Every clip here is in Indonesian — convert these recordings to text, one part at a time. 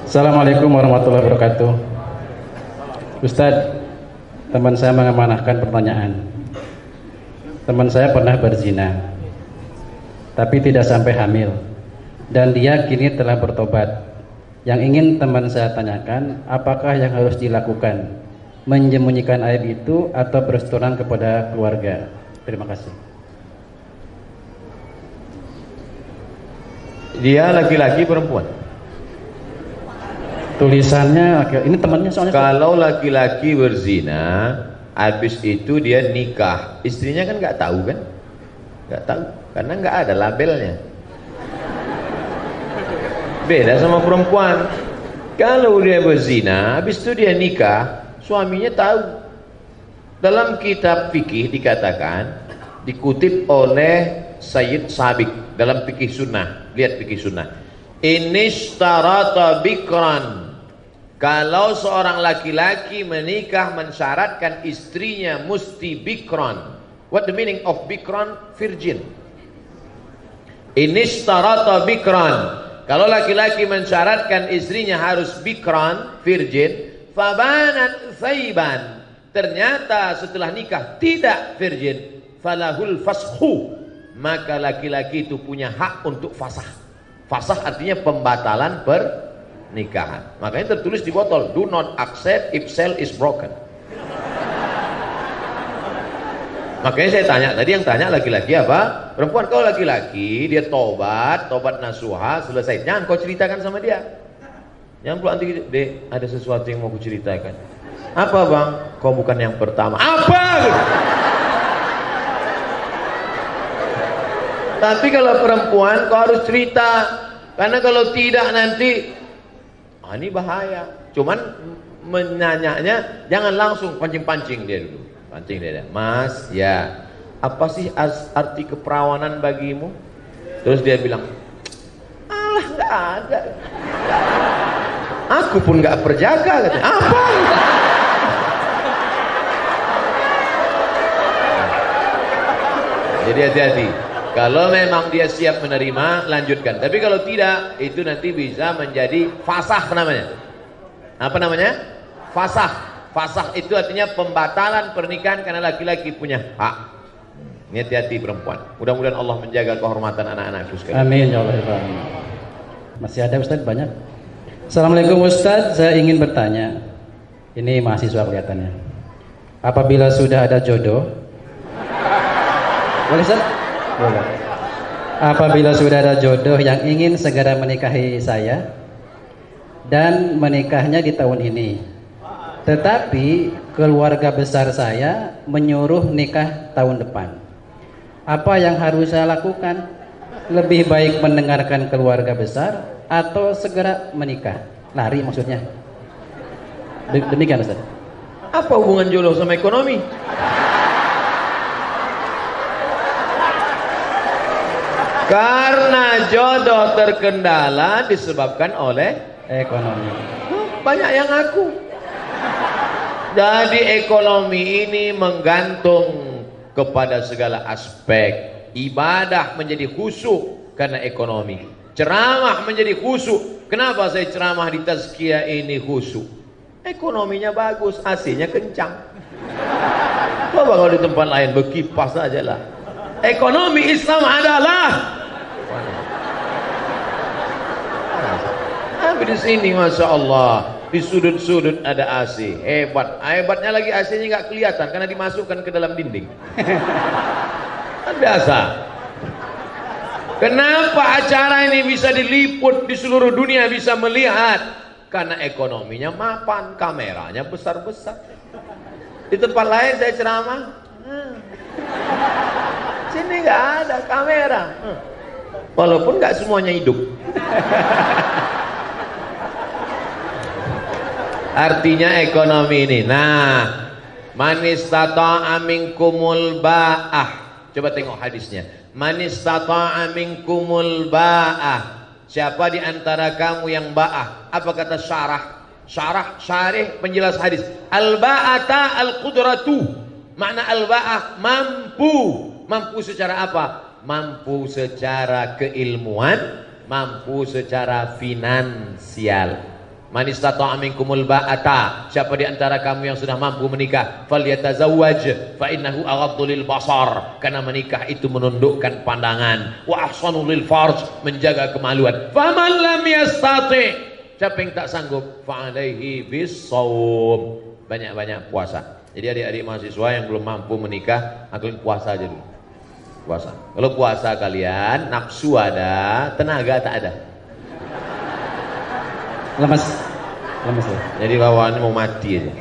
Assalamualaikum warahmatullahi wabarakatuh. Ustadz, teman saya mengamanahkan pertanyaan. Teman saya pernah berzina, tapi tidak sampai hamil, dan dia kini telah bertobat. Yang ingin teman saya tanyakan, apakah yang harus dilakukan? Menyembunyikan aib itu atau berterus terang kepada keluarga? Terima kasih. Dia laki-laki perempuan? Tulisannya, ini temannya soalnya. Kalau laki-laki berzina, habis itu dia nikah, istrinya kan nggak tahu kan? Nggak tahu, karena nggak ada labelnya. Beda sama perempuan. Kalau dia berzina, habis itu dia nikah, suaminya tahu. Dalam kitab fikih dikatakan, dikutip oleh Sayyid Sabiq dalam fikih sunnah. Lihat fikih sunnah. Inishtarata bikran. Kalau seorang laki-laki menikah mensyaratkan istrinya mesti bikran. What the meaning of bikran? Virgin. Inishtarata bikran. Kalau laki-laki mensyaratkan istrinya harus bikran, virgin, fabanat thayban. Ternyata setelah nikah tidak virgin, falahul fashu. Maka laki-laki itu punya hak untuk fasah. Fasah artinya pembatalan pernikahan. Makanya tertulis di botol, do not accept if cell is broken. Makanya saya tanya, tadi yang tanya laki-laki apa? Perempuan. Kalau laki-laki dia tobat nasuha, selesai. Jangan kau ceritakan sama dia. Jangan pula nanti, dek, ada sesuatu yang mau ku ceritakan. Apa bang? Kau bukan yang pertama. Apa? Tapi kalau perempuan kau harus cerita, karena kalau tidak nanti ini bahaya. Cuman menanyanya jangan langsung pancing-pancing dia dulu. Pancing dia, Mas, ya apa sih arti keperawanan bagimu? Terus dia bilang, alah nggak ada. Aku pun nggak perjaka, katanya. Apa? Jadi hati-hati. Kalau memang dia siap menerima, lanjutkan. Tapi kalau tidak, itu nanti bisa menjadi fasah namanya. Apa namanya? Fasah. Fasah itu artinya pembatalan pernikahan karena laki-laki punya hak. Ini hati-hati perempuan. Mudah-mudahan Allah menjaga kehormatan anak-anakku sekalian. Amin ya Allah. Masih ada Ustadz banyak. Assalamualaikum Ustadz, saya ingin bertanya. Ini mahasiswa kelihatannya. Apabila sudah ada jodoh, boleh Ustadz? Boleh. Apabila sudah ada jodoh yang ingin segera menikahi saya dan menikahnya di tahun ini, tetapi keluarga besar saya menyuruh nikah tahun depan, apa yang harus saya lakukan? Lebih baik mendengarkan keluarga besar atau segera menikah? Lari maksudnya. Demikian Ustaz. Apa hubungan jodoh sama ekonomi? Karena jodoh terkendala disebabkan oleh ekonomi. Banyak yang ngaku. Jadi ekonomi ini menggantung kepada segala aspek. Ibadah menjadi khusyuk karena ekonomi. Ceramah menjadi khusyuk. Kenapa saya ceramah di tazkiyah ini khusyuk? Ekonominya bagus, AC-nya kencang. Coba kalau di tempat lain berkipas aja lah. Ekonomi Islam adalah di sini Masya Allah, di sudut-sudut ada AC. Hebat. Hebatnya lagi AC-nya nggak kelihatan karena dimasukkan ke dalam dinding. Kan biasa. Kenapa acara ini bisa diliput di seluruh dunia, bisa melihat? Karena ekonominya mapan, kameranya besar-besar. Di tempat lain saya ceramah, sini nggak ada kamera. Walaupun nggak semuanya hidup. Artinya ekonomi ini. Nah, man istata'a minkumul ba'ah. Coba tengok hadisnya. Man istata'a minkumul ba'ah. Siapa di antara kamu yang ba'ah? Apa kata syarah? Syarih penjelas hadis. Al-ba'ata al-qudratu. Makna al-ba'ah mampu. Mampu secara apa? Mampu secara keilmuan, mampu secara finansial. Man istata'a minkumul ba'ata, siapa di antara kamu yang sudah mampu menikah, falyatazawwaj fa innahu aghaddu lil basar, karena menikah itu menundukkan pandangan, wa ahsanu lil farj, menjaga kemaluan. Faman lam yastati', siapa yang tak sanggup, fa alaihi bis-shaum, banyak-banyak puasa. Jadi adik-adik mahasiswa yang belum mampu menikah, kalian puasa aja dulu. Puasa. Kalau puasa kalian nafsu ada, tenaga tak ada. Lemes ya. Jadi bawaannya mau mati aja.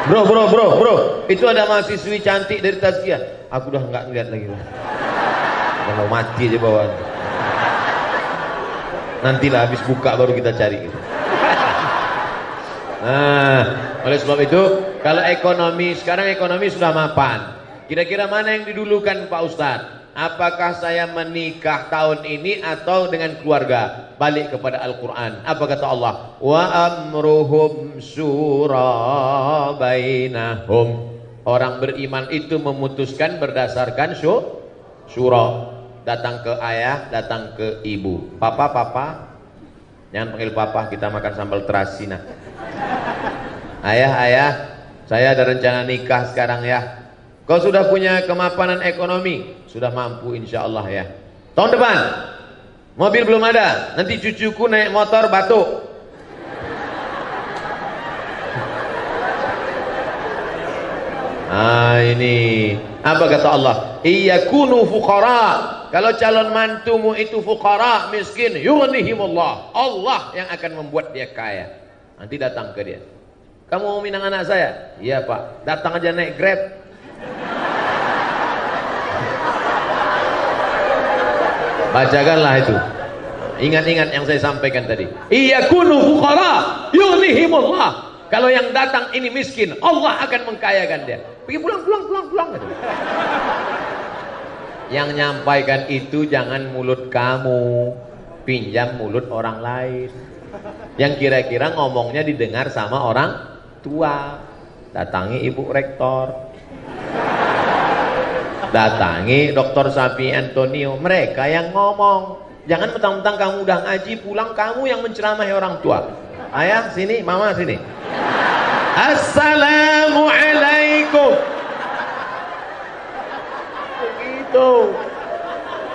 Bro, itu ada mahasiswi cantik dari Tazkiyah. Aku udah nggak lihat lagi. Udah mau mati aja bawaannya. Nantilah habis buka baru kita cari. Nah, oleh sebab itu, kalau ekonomi sekarang ekonomi sudah mapan. Kira-kira mana yang didulukan Pak Ustadz? Apakah saya menikah tahun ini atau dengan keluarga? Balik kepada Al-Quran. Apa kata Allah? Wa amruhum syura bainahum. Orang beriman itu memutuskan berdasarkan syura. Datang ke ayah, datang ke ibu. Papa. Jangan panggil papa, kita makan sambal terasi nah. Ayah, saya ada rencana nikah sekarang ya. Kau sudah punya kemapanan ekonomi, sudah mampu insya Allah ya. Tahun depan mobil belum ada, nanti cucuku naik motor batuk. Ini apa kata Allah? Iyakunu fuqara. Kalau calon mantumu itu fuqara, miskin, yughnihimullah, Allah yang akan membuat dia kaya. Nanti datang ke dia. Kamu mau minang anak saya? Iya Pak. Datang aja naik Grab. Bacakanlah itu. Ingat-ingat yang saya sampaikan tadi. Iyakunu fuqara yughnihimullah. Kalau yang datang ini miskin, Allah akan mengkayakan dia. Pergi pulang. Gitu. Yang nyampaikan itu jangan mulut kamu, pinjam mulut orang lain. Yang kira-kira ngomongnya didengar sama orang tua. Datangi ibu rektor. Datangi Dr. Safi Antonio, mereka yang ngomong. Jangan mentang-mentang kamu udah ngaji pulang kamu yang menceramahi orang tua. Ayah sini, mama sini. Assalamualaikum. Begitu.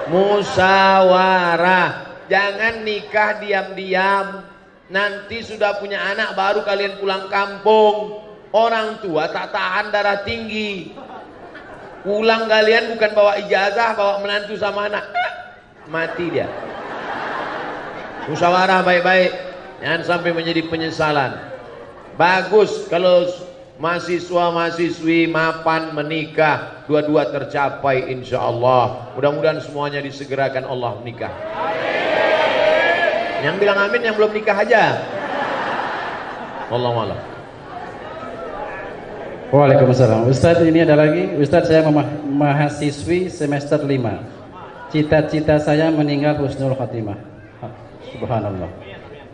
Musyawarah. Jangan nikah diam-diam. Nanti sudah punya anak baru kalian pulang kampung. Orang tua tak tahan darah tinggi. Pulang kalian bukan bawa ijazah, bawa menantu sama anak. Mati dia. Musyawarah baik-baik. Jangan sampai menjadi penyesalan. Bagus kalau mahasiswa-mahasiswi mapan menikah, dua-dua tercapai insya Allah. Mudah-mudahan semuanya disegerakan Allah menikah. Yang bilang amin yang belum nikah aja. Wallahu a'lam. Waalaikumsalam. Ustadz, ini ada lagi. Ustadz, saya mahasiswi semester 5. Cita-cita saya meninggal husnul khatimah. Subhanallah.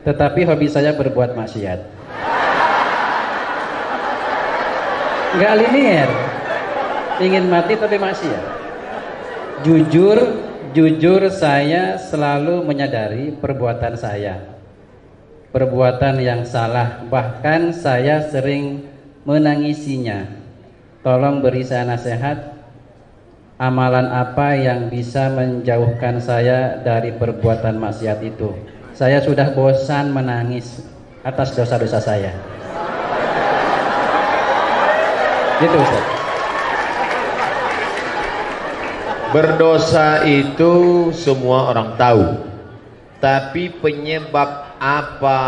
Tetapi hobi saya berbuat maksiat. Enggak linear. Ingin mati tapi maksiat. Jujur saya selalu menyadari perbuatan saya. Perbuatan yang salah. Bahkan saya sering menangisinya. Tolong beri saya nasihat, amalan apa yang bisa menjauhkan saya dari perbuatan maksiat itu. Saya sudah bosan menangis atas dosa-dosa saya. Gitu Ustaz. Berdosa itu semua orang tahu. Tapi penyebab apa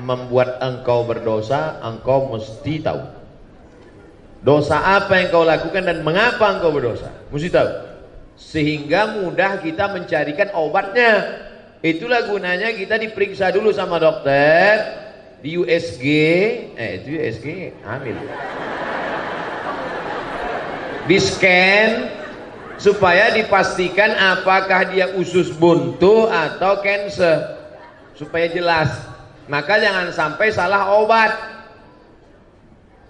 membuat engkau berdosa, engkau mesti tahu. Dosa apa yang kau lakukan dan mengapa engkau berdosa, mesti tahu. Sehingga mudah kita mencarikan obatnya. Itulah gunanya kita diperiksa dulu sama dokter di USG, itu USG hamil. Di scan supaya dipastikan apakah dia usus buntu atau cancer, supaya jelas. Maka jangan sampai salah obat.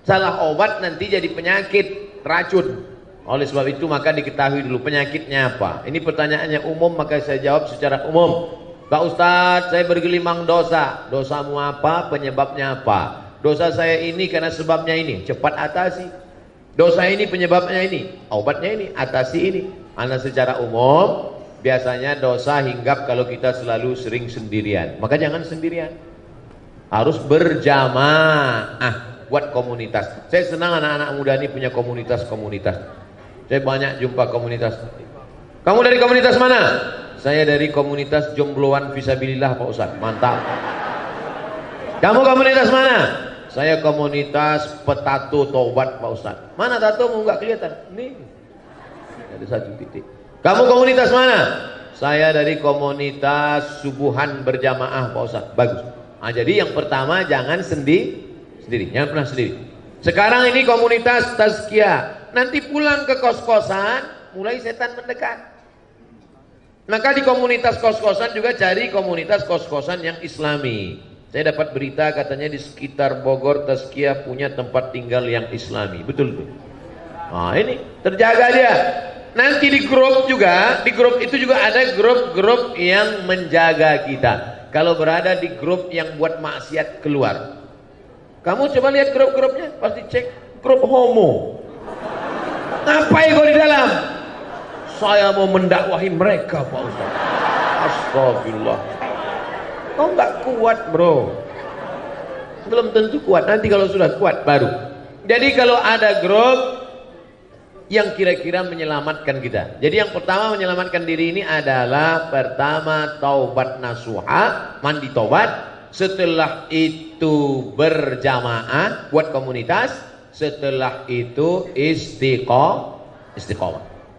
Salah obat nanti jadi penyakit, racun. Oleh sebab itu maka diketahui dulu penyakitnya apa. Ini pertanyaannya umum, maka saya jawab secara umum. Pak Ustadz, saya bergelimang dosa. Dosamu apa? Penyebabnya apa? Dosa saya ini karena sebabnya ini. Cepat atasi. Dosa ini penyebabnya ini. Obatnya ini. Atasi ini. Karena secara umum biasanya dosa hinggap kalau kita selalu sering sendirian. Maka jangan sendirian. Harus berjamaah. Buat komunitas. Saya senang anak-anak muda ini punya komunitas-komunitas. Saya banyak jumpa komunitas. Kamu dari komunitas mana? Saya dari komunitas jombloan fisabilillah Pak Ustadz. Mantap. Kamu komunitas mana? Saya komunitas petato taubat Pak Ustadz. Mana tatomu nggak kelihatan? Nih. Ada satu titik. Kamu komunitas mana? Saya dari komunitas subuhan berjamaah Pak Ustadz. Bagus. Nah, jadi yang pertama jangan sendiri. Jangan pernah sendiri. Sekarang ini komunitas tazkiyah. Nanti pulang ke kos-kosan, mulai setan mendekat. Maka di komunitas kos-kosan juga cari komunitas kos-kosan yang islami. Saya dapat berita katanya di sekitar Bogor Tazkiyah punya tempat tinggal yang islami. Betul tuh. Nah ini terjaga dia. Nanti di grup juga, di grup itu juga ada grup-grup yang menjaga kita. Kalau berada di grup yang buat maksiat keluar. Kamu coba lihat grup-grupnya, pasti cek grup homo. Ngapain kau di dalam? Saya mau mendakwahi mereka Pak Ustaz. Astagfirullah. Kau nggak kuat bro. Belum tentu kuat. Nanti kalau sudah kuat baru. Jadi kalau ada grup yang kira-kira menyelamatkan kita. Jadi yang pertama menyelamatkan diri ini adalah pertama taubat nasuha, mandi taubat. Setelah itu berjamaah buat komunitas. Setelah itu istiqomah.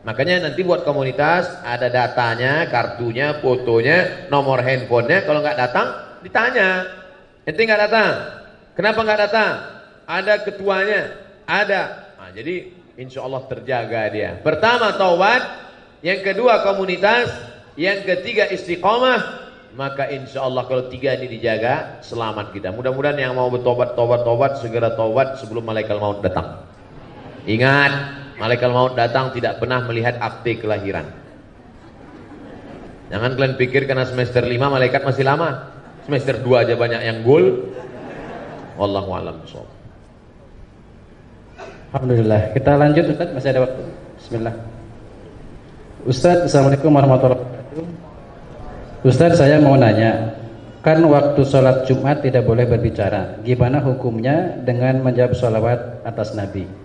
Makanya nanti buat komunitas ada datanya, kartunya, fotonya, nomor handphonenya. Kalau nggak datang, ditanya. Ente nggak datang. Kenapa nggak datang? Ada ketuanya, ada. Nah, jadi insya Allah terjaga dia. Pertama taubat, yang kedua komunitas, yang ketiga istiqomah. Maka insya Allah kalau tiga ini dijaga, selamat kita. Mudah-mudahan yang mau bertobat, segera taubat sebelum malaikat maut datang. Ingat. Malaikat maut datang tidak pernah melihat akte kelahiran. Jangan kalian pikir karena semester 5 malaikat masih lama. Semester 2 aja banyak yang gol. Wallahu a'lam bishawab. Alhamdulillah. Kita lanjut Ustaz, masih ada waktu. Bismillah. Ustaz, Assalamualaikum warahmatullahi wabarakatuh. Ustaz, saya mau nanya. Kan waktu sholat Jumat tidak boleh berbicara. Gimana hukumnya dengan menjawab sholawat atas Nabi?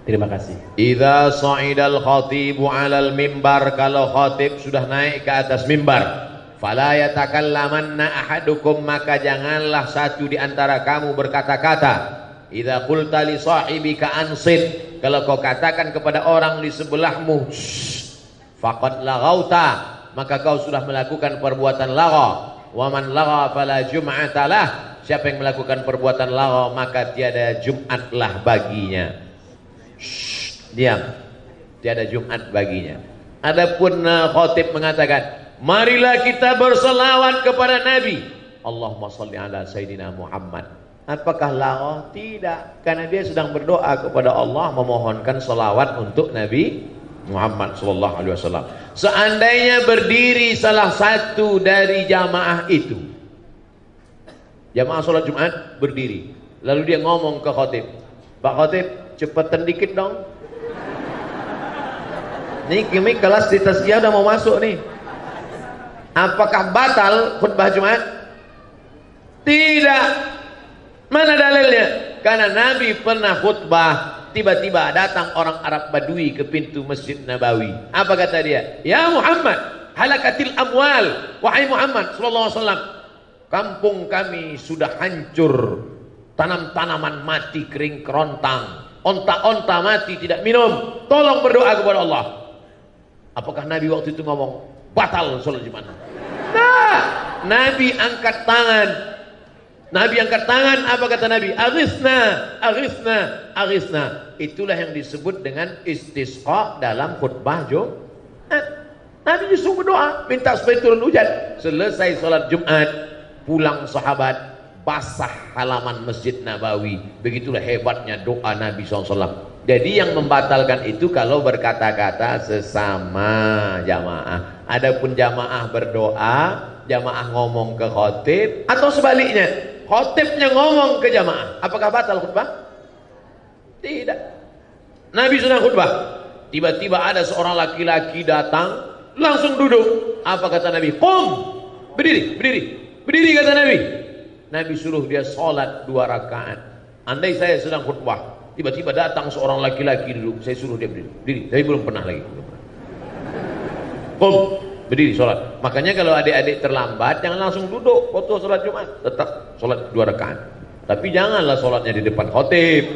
Terima kasih. Idza sa'idal khatibu 'alal mimbar, kalau khatib sudah naik ke atas mimbar, fala yatakallamanna ahadukum, maka janganlah satu di antara kamu berkata-kata. Idza qulta li sahibika ansit, kalau kau katakan kepada orang di sebelahmu, faqad laghauta, maka kau sudah melakukan perbuatan lagha. Wa man lagha fala jum'ata lah, siapa yang melakukan perbuatan lagha maka tiada Jumatlah baginya. Diam, tiada Jumat baginya. Adapun khatib mengatakan, marilah kita berselawat kepada Nabi. Allahumma salli ala Sayyidina Muhammad. Apakah lagha? Tidak, karena dia sedang berdoa kepada Allah, memohonkan selawat untuk Nabi Muhammad sallallahu alaihi wasallam. Seandainya berdiri salah satu dari jamaah itu, jamaah sholat Jumat berdiri, lalu dia ngomong ke khatib, Pak Khatib, cepetan dikit dong. Nih kimi kelas di tazkiyah udah mau masuk nih. Apakah batal khutbah Jumat? Tidak. Mana dalilnya? Karena Nabi pernah khutbah, tiba-tiba datang orang Arab Badui ke pintu Masjid Nabawi. Apa kata dia? Ya Muhammad, halakatil amwal. Wahai Muhammad sallallahu alaihi wasallam, kampung kami sudah hancur. Tanam-tanaman mati kering kerontang. Onta-onta mati tidak minum. Tolong berdoa kepada Allah. Apakah Nabi waktu itu ngomong batal sholat Jumat? Nah, Nabi angkat tangan. Nabi angkat tangan, apa kata Nabi? Aghithna, aghithna, aghithna. Itulah yang disebut dengan istisqa dalam khutbah Jumat. Nabi justru berdoa, minta supaya turun hujan. Selesai sholat Jumat, pulang sahabat, basah halaman Masjid Nabawi. Begitulah hebatnya doa Nabi SAW. Jadi yang membatalkan itu kalau berkata-kata sesama jamaah. Adapun jamaah berdoa, jamaah ngomong ke khotib, atau sebaliknya, khotibnya ngomong ke jamaah, apakah batal khutbah? Tidak. Nabi sudah khutbah, tiba-tiba ada seorang laki-laki datang, langsung duduk. Apa kata Nabi? Qum, berdiri, berdiri, berdiri kata Nabi. Nabi suruh dia sholat 2 rakaat. Andai saya sedang khutbah, tiba-tiba datang seorang laki-laki duduk, saya suruh dia berdiri, berdiri. Tapi belum pernah lagi. Qum, berdiri sholat. Makanya kalau adik-adik terlambat, jangan langsung duduk waktu sholat Jumat, tetap sholat 2 rakaat. Tapi janganlah sholatnya di depan khotib.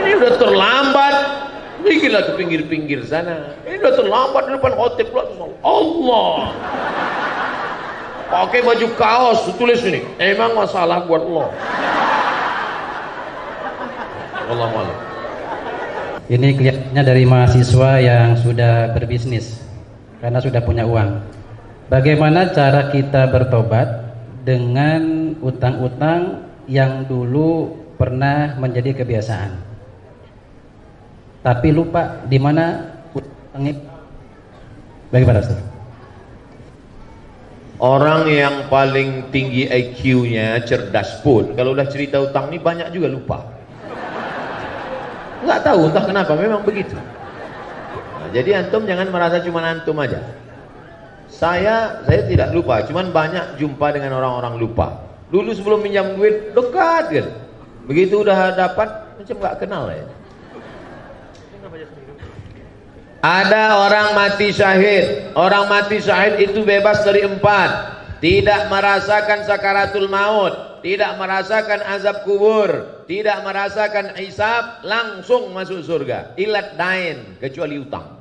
Ini udah terlambat, bikinlah ke pinggir-pinggir sana. Ini udah terlambat di depan khotib. Allah, pakai baju kaos, tulis ini, emang masalah buat Allah. Allah malam. Ini kelihatannya dari mahasiswa yang sudah berbisnis karena sudah punya uang. Bagaimana cara kita bertobat dengan utang-utang yang dulu pernah menjadi kebiasaan, tapi lupa di mana utangnya? Bagaimana, Ustaz? Orang yang paling tinggi IQ-nya, cerdas pun, kalau udah cerita utang ini banyak juga lupa. Nggak tahu entah kenapa, memang begitu. Nah, jadi antum jangan merasa cuma antum aja. Saya tidak lupa, cuman banyak jumpa dengan orang-orang lupa. Dulu sebelum minjam duit dekat kan, begitu udah dapat macam nggak kenal ya. Ada orang mati syahid. Orang mati syahid itu bebas dari 4. Tidak merasakan sakaratul maut, tidak merasakan azab kubur, tidak merasakan hisab, langsung masuk surga. Ilat dain, kecuali utang.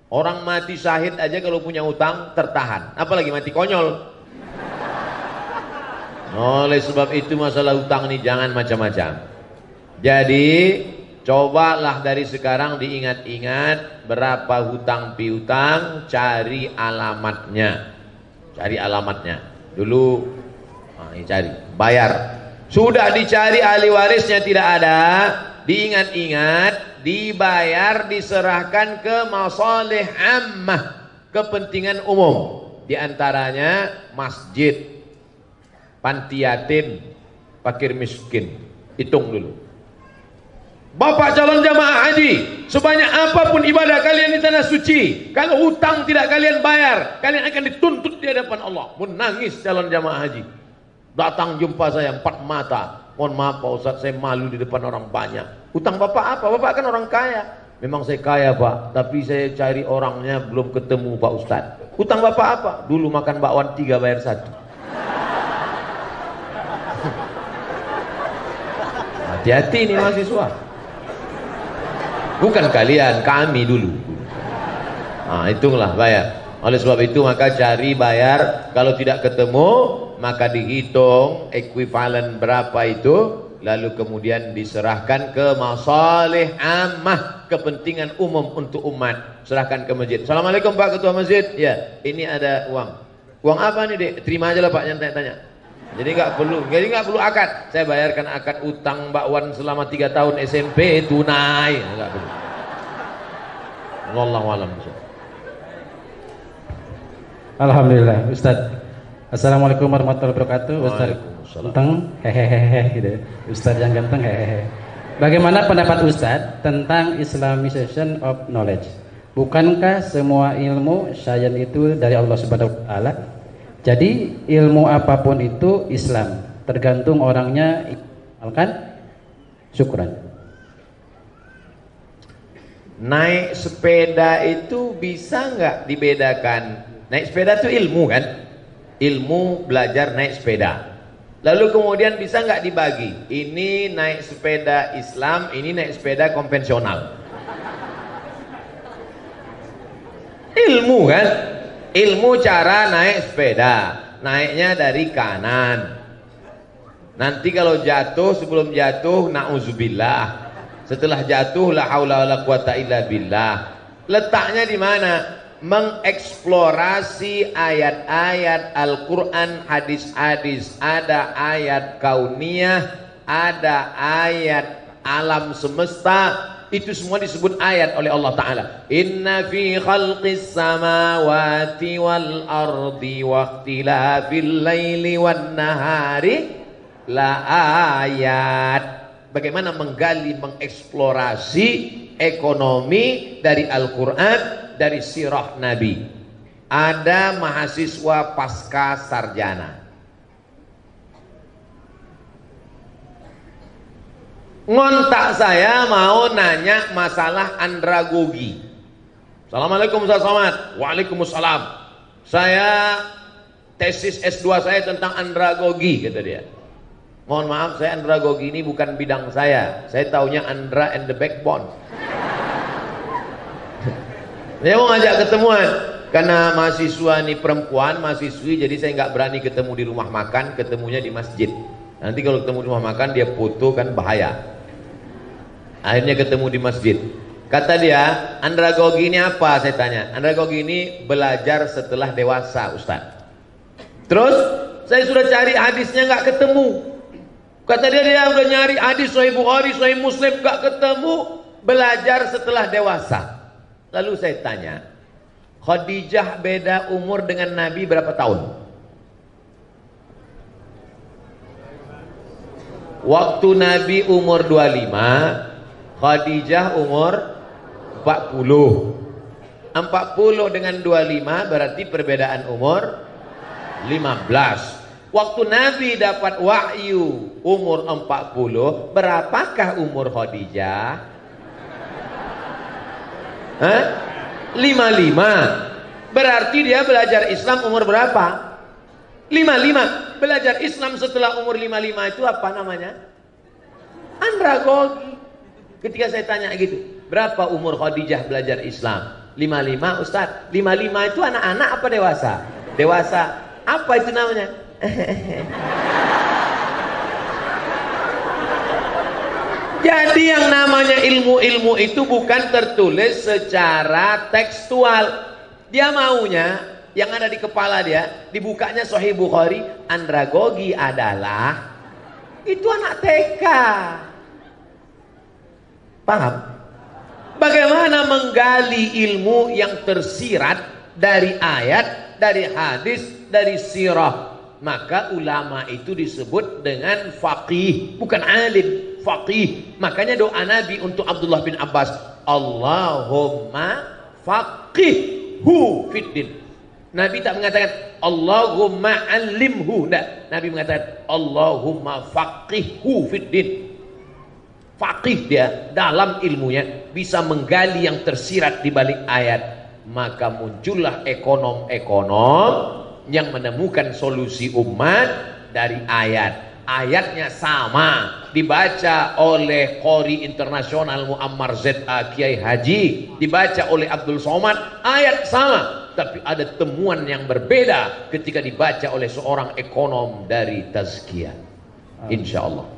Orang mati syahid aja kalau punya utang tertahan, apalagi mati konyol. Oleh sebab itu masalah utang ini jangan macam-macam. Jadi cobalah dari sekarang diingat-ingat berapa hutang piutang, cari alamatnya. Cari alamatnya. Dulu ini cari, bayar. Sudah dicari ahli warisnya tidak ada, diingat-ingat, dibayar, diserahkan ke masalih ammah, kepentingan umum. Di antaranya masjid, panti yatim, fakir miskin. Hitung dulu. Bapak calon jamaah haji, sebanyak apapun ibadah kalian di tanah suci, kalau hutang tidak kalian bayar, kalian akan dituntut di hadapan Allah. Menangis calon jamaah haji, datang jumpa saya 4 mata. Mohon maaf Pak Ustadz, saya malu di depan orang banyak. Hutang Bapak apa? Bapak kan orang kaya. Memang saya kaya Pak, tapi saya cari orangnya belum ketemu Pak Ustadz. Hutang Bapak apa? Dulu makan bakwan 3 bayar 1. Hati-hati nih mahasiswa. Bukan kalian, kami dulu. Nah, itulah bayar. Oleh sebab itu maka cari bayar. Kalau tidak ketemu maka dihitung ekuivalen berapa itu, lalu kemudian diserahkan ke masalih ammah, kepentingan umum untuk umat. Serahkan ke masjid. Assalamualaikum Pak Ketua Masjid. Ya, ini ada uang. Uang apa nih Dek? Terima aja lah Pak, jangan tanya-tanya. Jadi nggak perlu akad. Saya bayarkan akad utang Mbak Wan selama 3 tahun SMP tunai, nggak perlu. Wallahu a'lam. Alhamdulillah, Ustaz. Assalamualaikum warahmatullahi wabarakatuh. Ustaz ganteng, hehehe gitu. Ustaz yang ganteng, hehehe. Bagaimana pendapat Ustaz tentang Islamization of knowledge? Bukankah semua ilmu sains itu dari Allah Subhanahu wa taala? Jadi ilmu apapun itu Islam, tergantung orangnya amalkan. Syukran. Naik sepeda itu bisa nggak dibedakan? Naik sepeda itu ilmu kan? Ilmu belajar naik sepeda. Lalu kemudian bisa nggak dibagi? Ini naik sepeda Islam, ini naik sepeda konvensional. Ilmu kan? Ilmu cara naik sepeda, naiknya dari kanan. Nanti kalau jatuh, sebelum jatuh na'udzubillah, setelah jatuh la haula wala quwata illa billah. Letaknya di mana? Mengeksplorasi ayat-ayat Al-Quran, hadis-hadis. Ada ayat kauniyah, ada ayat alam semesta, itu semua disebut ayat oleh Allah Ta'ala. Inna fi khalqis samawati wal ardi wa ikhtilafil laili wan nahari la ayat. Bagaimana menggali, mengeksplorasi ekonomi dari Al-Quran, dari sirah Nabi. Ada mahasiswa pasca sarjana ngontak saya mau nanya masalah andragogi. Assalamualaikum Ustaz Somad. Waalaikumsalam. Saya tesis S2 saya tentang andragogi, kata dia. Mohon maaf, saya andragogi ini bukan bidang saya. Saya taunya Andra and the Backbone. Saya mau ngajak ketemuan karena mahasiswa ini perempuan, mahasiswi, jadi saya nggak berani ketemu di rumah makan, ketemunya di masjid. Nanti kalau ketemu di rumah makan dia foto kan bahaya. Akhirnya ketemu di masjid. Kata dia, andragogi ini apa? Saya tanya. Andragogi ini belajar setelah dewasa, Ustaz. Terus saya sudah cari hadisnya nggak ketemu. Kata dia udah nyari hadis Sahih Bukhari, Sahih Muslim nggak ketemu. Belajar setelah dewasa. Lalu saya tanya, Khadijah beda umur dengan Nabi berapa tahun? Waktu Nabi umur 25, Khadijah umur 40. 40 dengan 25 berarti perbedaan umur 15. Waktu Nabi dapat wahyu umur 40, berapakah umur Khadijah? 55. Berarti dia belajar Islam umur berapa? 55. Belajar Islam setelah umur 55 itu apa namanya? Andragogi. Ketika saya tanya gitu, berapa umur Khadijah belajar Islam? 55, Ustaz. 55 itu anak-anak apa dewasa? Dewasa. Apa itu namanya? Jadi yang namanya ilmu-ilmu itu bukan tertulis secara tekstual. Dia maunya yang ada di kepala dia, dibukanya Sahih Bukhari, andragogi adalah itu anak TK. Paham? Bagaimana menggali ilmu yang tersirat dari ayat, dari hadis, dari sirah. Maka ulama itu disebut dengan faqih, bukan alim, faqih. Makanya doa Nabi untuk Abdullah bin Abbas, Allahumma faqihhu fiddin. Nabi tak mengatakan Allahumma alimhu, enggak. Nabi mengatakan Allahumma faqihhu fiddin. Faqih dia dalam ilmunya, bisa menggali yang tersirat di balik ayat. Maka muncullah ekonom-ekonom yang menemukan solusi umat dari ayat. Ayatnya sama, dibaca oleh Qori Internasional Muammar Z.A. Kiai Haji, dibaca oleh Abdul Somad, ayat sama, tapi ada temuan yang berbeda ketika dibaca oleh seorang ekonom dari Tazkiyah. Insya Allah.